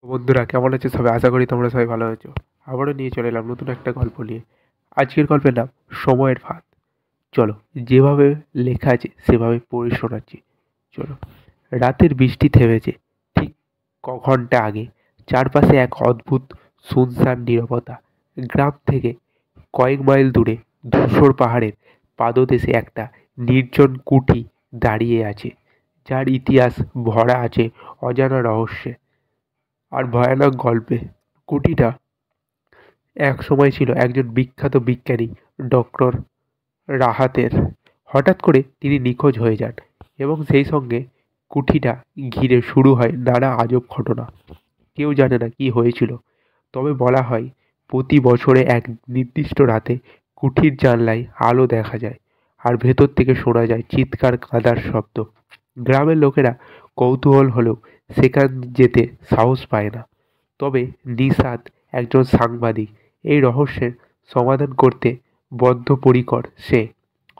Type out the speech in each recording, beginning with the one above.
বন্ধুরা কেমন আছে সবাই? আশা করি তোমরা সবাই ভালো আছো। আবারও নিয়ে চলে এলাম নতুন একটা গল্প নিয়ে। আজকের গল্পের নাম সময়ের ফাঁদ। চলো, যেভাবে লেখা আছে সেভাবে পড়ে শোনাচ্ছি। চলো। রাতের বৃষ্টি থেমেছে ঠিক ঘন্টা আগে। চারপাশে এক অদ্ভুত শুনশান নীরবতা। গ্রাম থেকে কয়েক মাইল দূরে ধূসর পাহাড়ের পাদদেশে একটা নির্জন কুঠি দাঁড়িয়ে আছে, যার ইতিহাস ভরা আছে অজানা রহস্যে আর ভয়ানক গল্পে। কুটিটা এক সময় ছিল একজন বিখ্যাত বিজ্ঞানী ডক্টর রাহাতের। হঠাৎ করে তিনি নিখোঁজ হয়ে যান এবং সেই সঙ্গে কুঠিটা ঘিরে শুরু হয় নানা আজব ঘটনা। কেউ জানে না কি হয়েছিল, তবে বলা হয় প্রতি বছরে এক নির্দিষ্ট রাতে কুঠির জানলায় আলো দেখা যায় আর ভেতর থেকে শোনা যায় চিৎকার কাঁদার শব্দ। গ্রামের লোকেরা কৌতূহল হলেও সেখান যেতে সাহস পায় না। তবে নিশাত, একজন সাংবাদিক, এই রহস্যের সমাধান করতে বদ্ধপরিকর। সে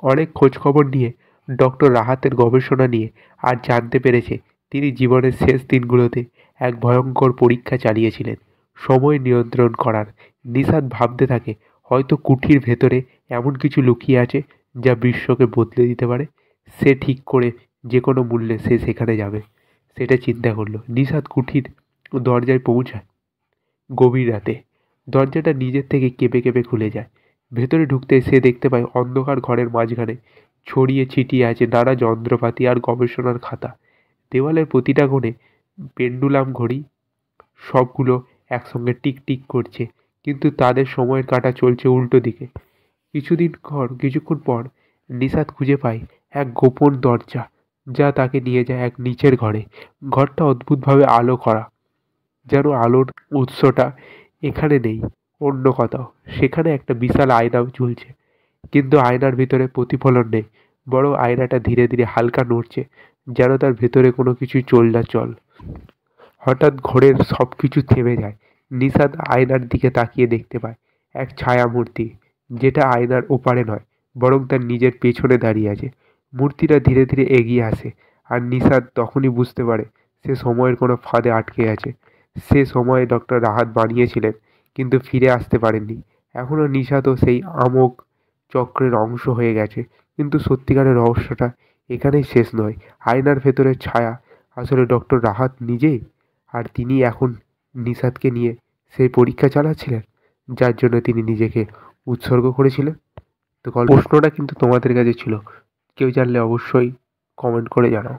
অনেক খোঁজখবর নিয়ে ডক্টর রাহাতের গবেষণা নিয়ে আর জানতে পেরেছে তিনি জীবনের শেষ দিনগুলোতে এক ভয়ঙ্কর পরীক্ষা চালিয়েছিলেন সময় নিয়ন্ত্রণ করার। নিশাত ভাবতে থাকে হয়তো কুঠির ভেতরে এমন কিছু লুকিয়ে আছে যা বিশ্বকে বদলে দিতে পারে। সে ঠিক করে যে কোনো মূল্যে সে সেখানে যাবে। সেটা চিন্তা করলো। নিশাত কুঠির দরজায় পৌঁছায় গভীর রাতে। দরজাটা নিজের থেকে কেঁপে কেঁপে খুলে যায়। ভেতরে ঢুকতে সে দেখতে পায় অন্ধকার ঘরের মাঝখানে ছড়িয়ে ছিটিয়ে আছে নানা যন্ত্রপাতি আর গবেষণার খাতা। দেওয়ালের প্রতিটা কোণে পেন্ডুলাম ঘড়ি, সবগুলো একসঙ্গে টিক টিক করছে, কিন্তু তাদের সময়ের কাঁটা চলছে উল্টো দিকে। কিছুক্ষণ পর নিশাত খুঁজে পায় এক গোপন দরজা, যা তাকে নিয়ে যায় এক নিচের ঘরে। ঘরটা অদ্ভুতভাবে আলো করা, যেন আলোর উৎসটা এখানে নেই, অন্য কোথাও। সেখানে একটা বিশাল আয়নাও ঝুলছে, কিন্তু আয়নার ভিতরে প্রতিফলন নেই, বরং আয়নাটা ধীরে ধীরে হালকা নড়ছে, যেন তার ভেতরে কোনো কিছু চল। হঠাৎ ঘরের সব কিছু থেমে যায়। নিশাত আয়নার দিকে তাকিয়ে দেখতে পায় এক ছায়া মূর্তি, যেটা আয়নার ওপারে নয়, বরং তার নিজের পেছনে দাঁড়িয়ে আছে। মূর্তিটা ধীরে ধীরে এগিয়ে আসে, আর নিশাত তখনই বুঝতে পারে সে সময়ের কোনো ফাঁদে আটকে আছে। সে সময়ে ডক্টর রাহাত বানিয়েছিলেন, কিন্তু ফিরে আসতে পারেননি। এখনও নিশাতও সেই আমোঘ চক্রের অংশ হয়ে গেছে। কিন্তু সত্যিকারের রহস্যটা এখানেই শেষ নয়। আয়নার ভেতরের ছায়া আসলে ডক্টর রাহাত নিজেই, আর তিনি এখন নিশাতকে নিয়ে সেই পরীক্ষা চালাচ্ছিলেন যার জন্য তিনি নিজেকে উৎসর্গ করেছিলেন। তো প্রশ্নটা কিন্তু তোমাদের কাছে ছিল, কেউ জানলে অবশ্যই কমেন্ট করে জানাও।